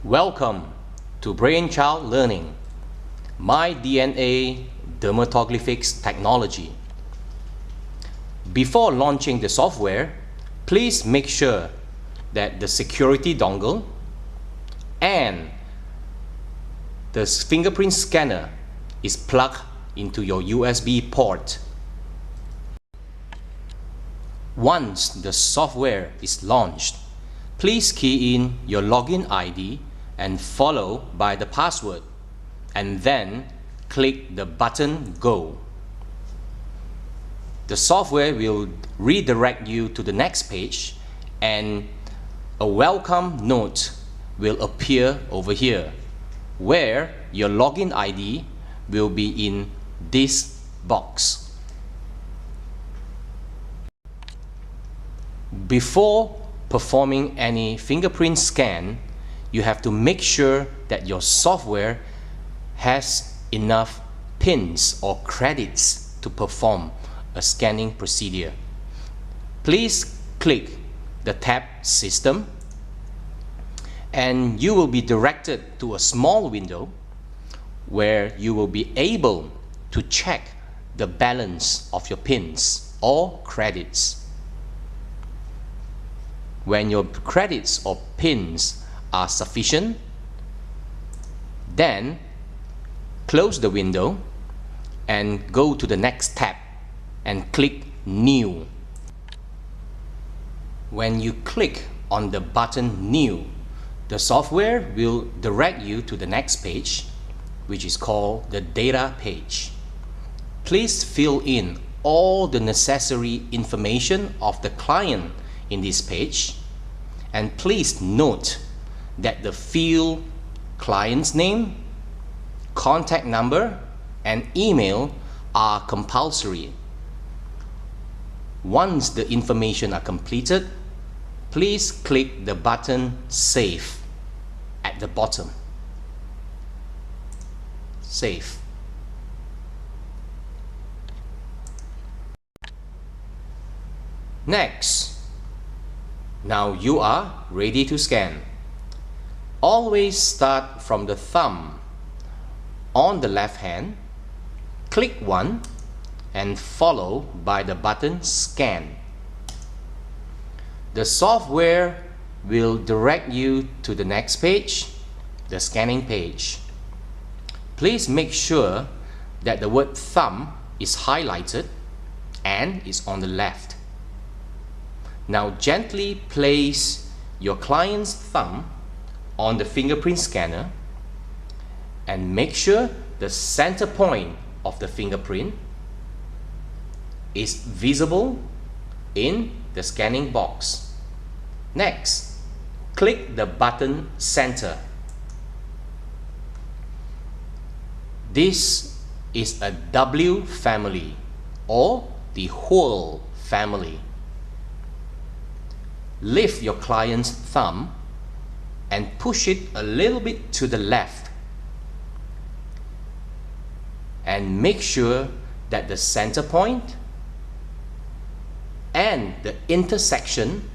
Welcome to Brainchild Learning, myDNA dermatoglyphics technology. Before launching the software, please make sure that the security dongle and the fingerprint scanner is plugged into your USB port. Once the software is launched, please key in your login ID and follow by the password, and then click the button Go. The software will redirect you to the next page, and a welcome note will appear over here, where your login ID will be in this box. Before performing any fingerprint scan, you have to make sure that your software has enough pins or credits to perform a scanning procedure. Please click the tab System, and you will be directed to a small window where you will be able to check the balance of your pins or credits. When your credits or pins are sufficient, then close the window and go to the next tab and click New. When you click on the button New, the software will direct you to the next page, which is called the data page. Please fill in all the necessary information of the client in this page, and please note that the field client's name, contact number, and email are compulsory. Once the information are completed, please click the button Save at the bottom. Save. Next, now you are ready to scan. Always start from the thumb on the left hand, click 1 and follow by the button Scan. The software will direct you to the next page, the scanning page. Please make sure that the word thumb is highlighted and is on the left. Now gently place your client's thumb on the fingerprint scanner and make sure the center point of the fingerprint is visible in the scanning box. Next, click the button Center. This is a W family or the whole family. Lift your client's thumb and push it a little bit to the left, and make sure that the center point and the intersection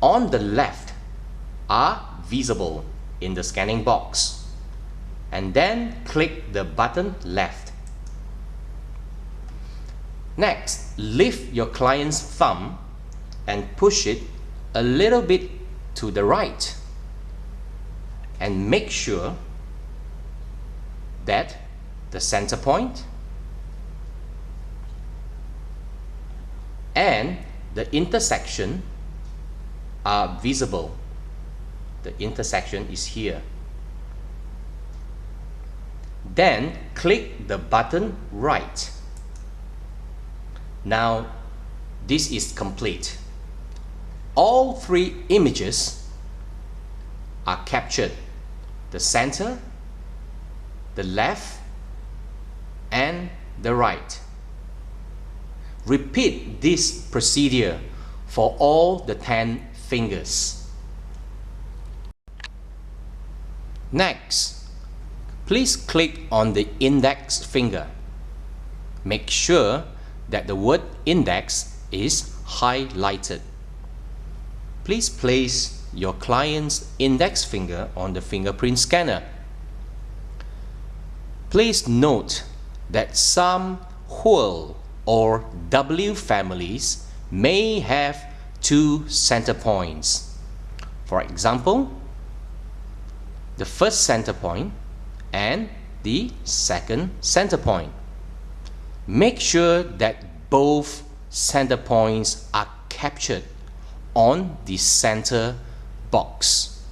on the left are visible in the scanning box, and then click the button Left. Next, lift your client's thumb and push it a little bit to the right, and make sure that the center point and the intersection are visible. The intersection is here. Then click the button Right. Now this is complete. All three images are captured: the center, the left, and the right. Repeat this procedure for all the 10 fingers. Next, please click on the index finger. Make sure that the word index is highlighted. Please place your client's index finger on the fingerprint scanner. Please note that some whole or W families may have two center points. For example, the first center point and the second center point. Make sure that both center points are captured on the center box.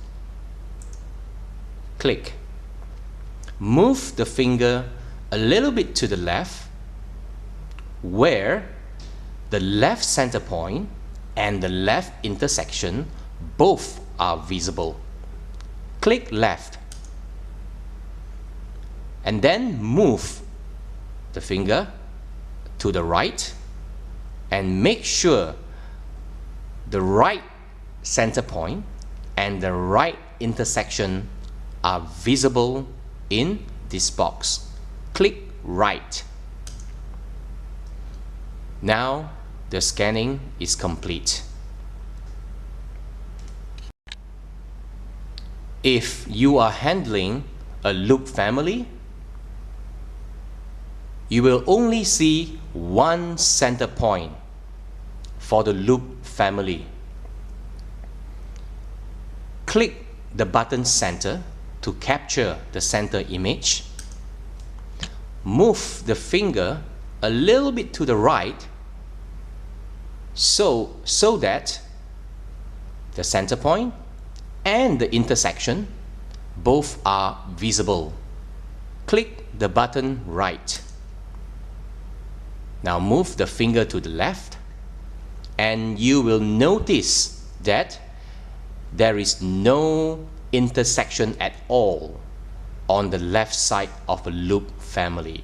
Click. Move the finger a little bit to the left where the left center point and the left intersection both are visible. Click left and then move the finger to the right and make sure the right center point and the right intersection are visible in this box. Click right. Now the scanning is complete. If you are handling a loop family, you will only see one center point for the loop family. Click the button center to capture the center image. Move the finger a little bit to the right so that the center point and the intersection both are visible. Click the button right. Now move the finger to the left and you will notice that there is no intersection at all on the left side of a loop family.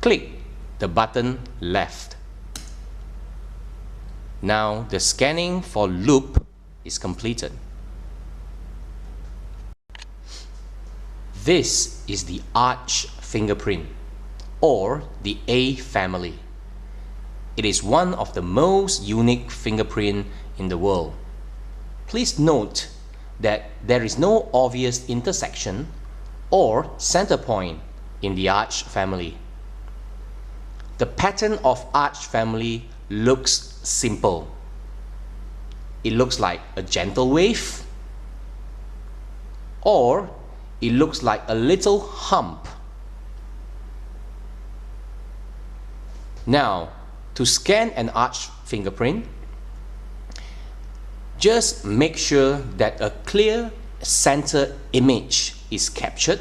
Click the button left. Now the scanning for loop is completed. This is the arch fingerprint or the A family. It is one of the most unique fingerprints in the world. Please note that there is no obvious intersection or center point in the arch family. The pattern of arch family looks simple. It looks like a gentle wave, or it looks like a little hump. Now, to scan an arch fingerprint, just make sure that a clear center image is captured,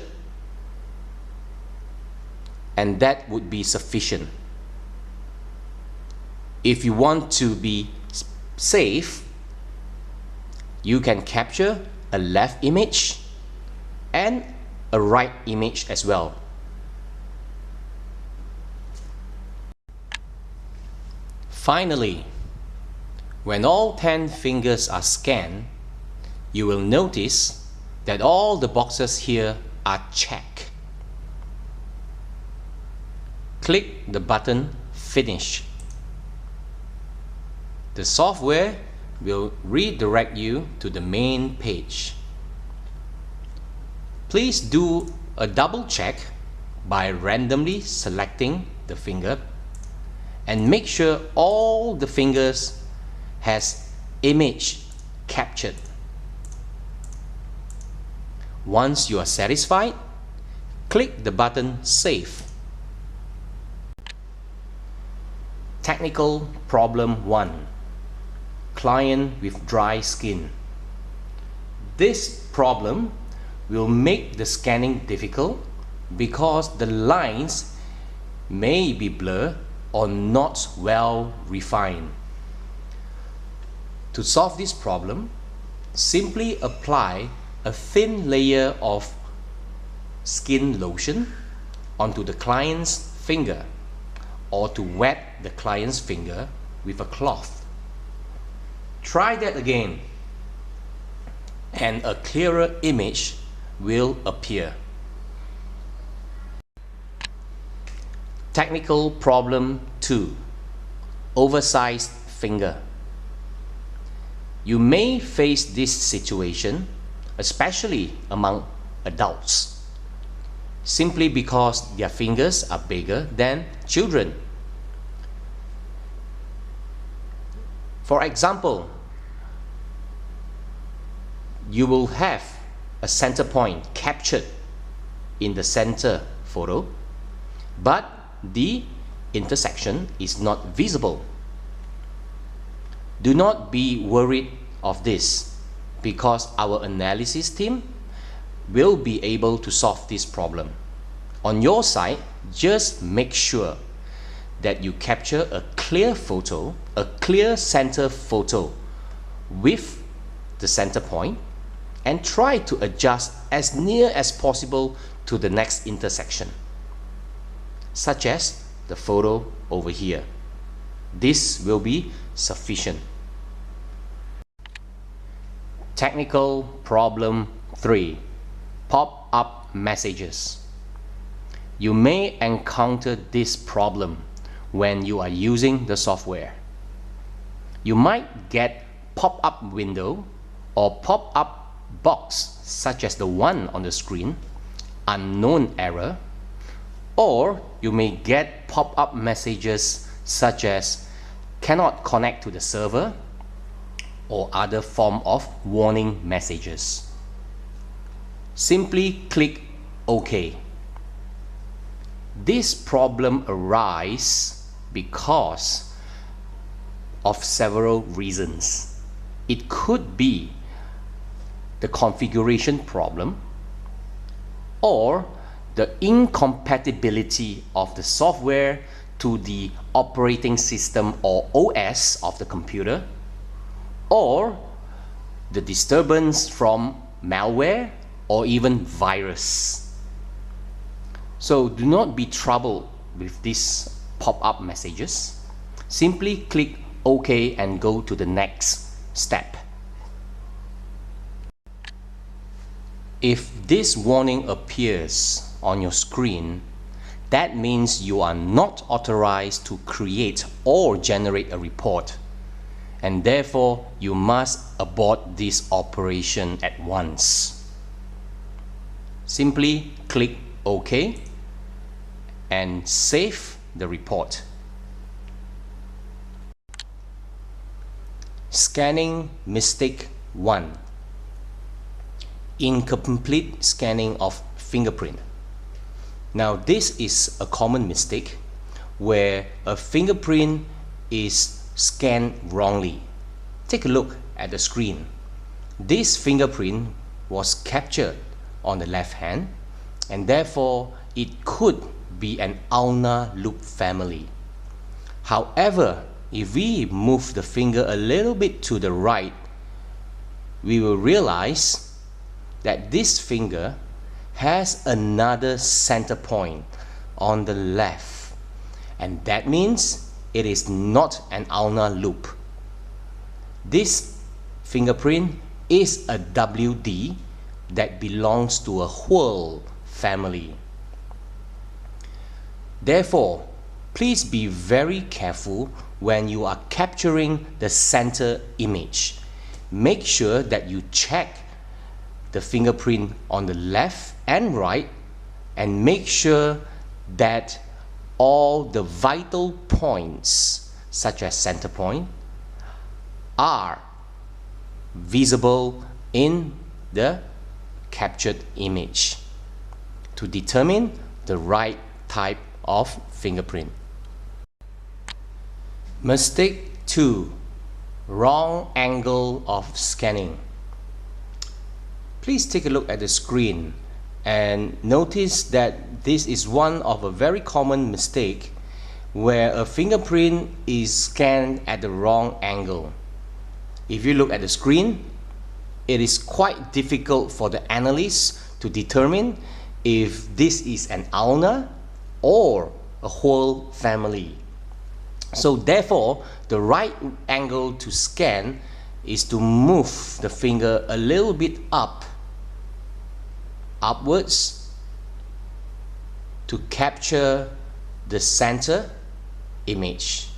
and that would be sufficient. If you want to be safe, you can capture a left image and a right image as well. Finally, when all 10 fingers are scanned, you will notice that all the boxes here are checked. Click the button Finish. The software will redirect you to the main page. Please do a double check by randomly selecting the finger and make sure all the fingers has image captured. Once you are satisfied, click the button Save. Technical problem 1. Client with dry skin. This problem will make the scanning difficult because the lines may be blurred or not well refined. To solve this problem, simply apply a thin layer of skin lotion onto the client's finger, or to wet the client's finger with a cloth. Try that again, and a clearer image will appear. Technical problem 2. Oversized finger. You may face this situation, especially among adults, simply because their fingers are bigger than children. For example, you will have a center point captured in the center photo, but the intersection is not visible. Do not be worried of this, because our analysis team will be able to solve this problem. On your side, just make sure that you capture a clear photo, a clear center photo with the center point, and try to adjust as near as possible to the next intersection, such as the photo over here. This will be sufficient. Technical problem 3. Pop-up messages. You may encounter this problem when you are using the software. You might get pop-up window or pop-up box such as the one on the screen, unknown error, or you may get pop-up messages such as cannot connect to the server or other form of warning messages. Simply click OK. This problem arises because of several reasons. It could be the configuration problem or the incompatibility of the software to the operating system or OS of the computer, or the disturbance from malware or even virus. So do not be troubled with these pop-up messages. Simply click OK and go to the next step. If this warning appears on your screen, that means you are not authorized to create or generate a report, and therefore you must abort this operation at once. Simply click OK and save the report. Scanning mistake 1. Incomplete scanning of fingerprint. Now this is a common mistake where a fingerprint is scanned wrongly. Take a look at the screen. This fingerprint was captured on the left hand, and therefore it could be an ulnar loop family. However, if we move the finger a little bit to the right, we will realize that this finger has another center point on the left, and that means it is not an ulnar loop. This fingerprint is a WD that belongs to a whorl family. Therefore, please be very careful when you are capturing the center image. Make sure that you check the fingerprint on the left and right, and make sure that all the vital points, such as center point, are visible in the captured image to determine the right type of fingerprint. Mistake 2. Wrong angle of scanning. Please take a look at the screen and notice that this is one of a very common mistake where a fingerprint is scanned at the wrong angle. If you look at the screen, it is quite difficult for the analyst to determine if this is an ulnar or a whorl family. So therefore, the right angle to scan is to move the finger a little bit upwards to capture the center image.